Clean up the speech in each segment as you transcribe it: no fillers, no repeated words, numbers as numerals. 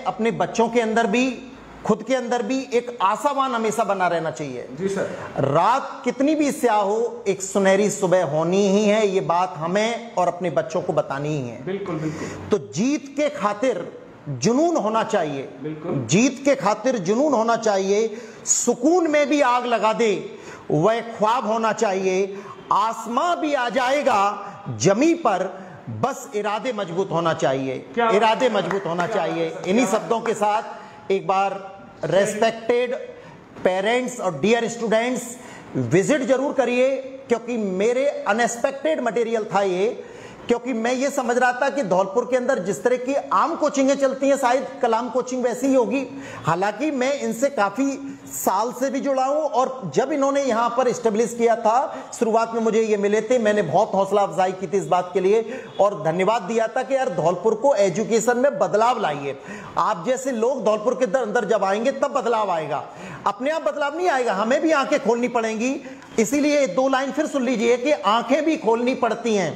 अपने बच्चों के अंदर भी, खुद के अंदर भी एक आशावान हमेशा बना रहना चाहिए। जी सर। रात कितनी भी स्याह हो, एक सुनहरी सुबह होनी ही है, ये बात हमें और अपने बच्चों को बतानी ही है। बिल्कुल बिल्कुल। तो जीत के खातिर जुनून होना चाहिए, बिल्कुल। जीत के खातिर जुनून होना चाहिए। सुकून में भी आग लगा दे वह ख्वाब होना चाहिए। आसमां भी आ जाएगा जमी पर, बस इरादे मजबूत होना चाहिए, इरादे मजबूत होना चाहिए। इन्हीं शब्दों के साथ एक बार रेस्पेक्टेड पेरेंट्स और डियर स्टूडेंट्स, विजिट जरूर करिए, क्योंकि मेरे अनएक्सपेक्टेड मटेरियल था ये, क्योंकि मैं ये समझ रहा था कि धौलपुर के अंदर जिस तरह की आम कोचिंगें चलती हैं शायद कलाम कोचिंग वैसी ही होगी। हालांकि मैं इनसे काफी साल से भी जुड़ा हूं, और जब इन्होंने यहां पर स्टेब्लिश किया था, शुरुआत में मुझे ये मिले थे, मैंने बहुत हौसला अफजाई की थी इस बात के लिए और धन्यवाद दिया था कि यार धौलपुर को एजुकेशन में बदलाव लाइए। आप जैसे लोग धौलपुर के अंदर जब आएंगे तब बदलाव आएगा, अपने आप बदलाव नहीं आएगा, हमें भी आंखें खोलनी पड़ेंगी। इसीलिए 2 लाइन फिर सुन लीजिए कि आंखें भी खोलनी पड़ती हैं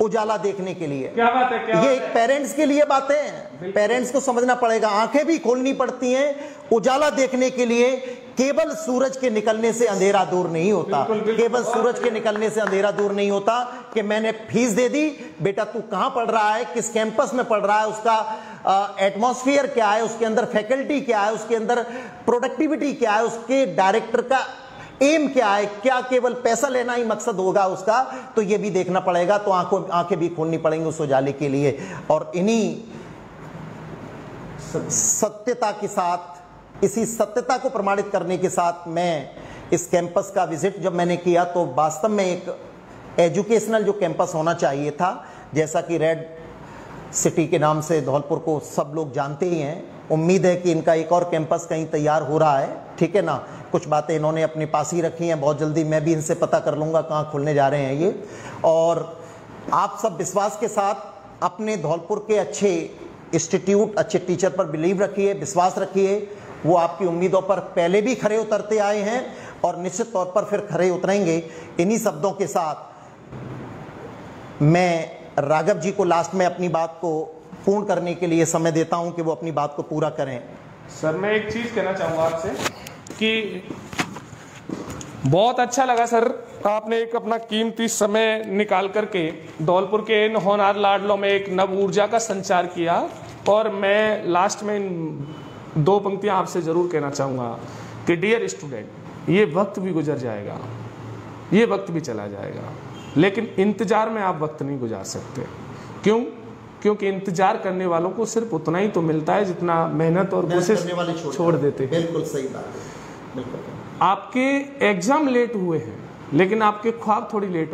उजाला देखने के लिए। क्या बात है, क्या ये पेरेंट्स के लिए बातें हैं, पेरेंट्स को समझना पड़ेगा। आंखें भी खोलनी पड़ती हैं उजाला देखने के लिए। केवल सूरज के निकलने से अंधेरा दूर नहीं होता, केवल सूरज के निकलने से अंधेरा दूर नहीं होता। कि मैंने फीस दे दी, बेटा तू कहां पढ़ रहा है, किस कैंपस में पढ़ रहा है, उसका एटमॉस्फेयर क्या है, उसके अंदर फैकल्टी क्या है, उसके अंदर प्रोडक्टिविटी क्या है, उसके डायरेक्टर का एम क्या है, क्या केवल पैसा लेना ही मकसद होगा उसका, तो ये भी देखना पड़ेगा। तो आंखें भी खोलनी पड़ेंगी उस उजाले के लिए। और इन्हीं सत्यता के साथ, इसी सत्यता को प्रमाणित करने के साथ मैं इस कैंपस का विजिट जब मैंने किया तो वास्तव में एक एजुकेशनल जो कैंपस होना चाहिए था, जैसा कि रेड सिटी के नाम से धौलपुर को सब लोग जानते ही हैं। उम्मीद है कि इनका एक और कैंपस कहीं तैयार हो रहा है, ठीक है ना। कुछ बातें इन्होंने अपने पास ही रखी हैं, बहुत जल्दी मैं भी इनसे पता कर लूँगा कहाँ खुलने जा रहे हैं ये। और आप सब विश्वास के साथ अपने धौलपुर के अच्छे इंस्टीट्यूट, अच्छे टीचर पर बिलीव रखिए, विश्वास रखिए। वो आपकी उम्मीदों पर पहले भी खरे उतरते आए हैं और निश्चित तौर पर फिर खरे उतरेंगे। इन्हीं शब्दों के साथ मैं राघव जी को लास्ट में अपनी बात को पूर्ण करने के लिए समय देता हूं कि वो अपनी बात को पूरा करें। सर मैं एक चीज कहना चाहूंगा आपसे कि बहुत अच्छा लगा सर, आपने एक अपना कीमती समय निकाल करके धौलपुर के इन होनहार लाडलों में एक नव ऊर्जा का संचार किया। और मैं लास्ट में 2 पंक्तियां आपसे जरूर कहना चाहूँगा कि डियर स्टूडेंट, ये वक्त भी गुजर जाएगा, ये वक्त भी चला जाएगा, लेकिन इंतजार में आप वक्त नहीं गुजार सकते। क्यों? क्योंकि इंतजार करने वालों को सिर्फ उतना ही तो मिलता है जितना मेहनत और कोशिश छोड़ देते हैं। बिल्कुल सही बात, बिल्कुल। आपके एग्जाम लेट हुए हैं, लेकिन आपके ख्वाब थोड़ी लेट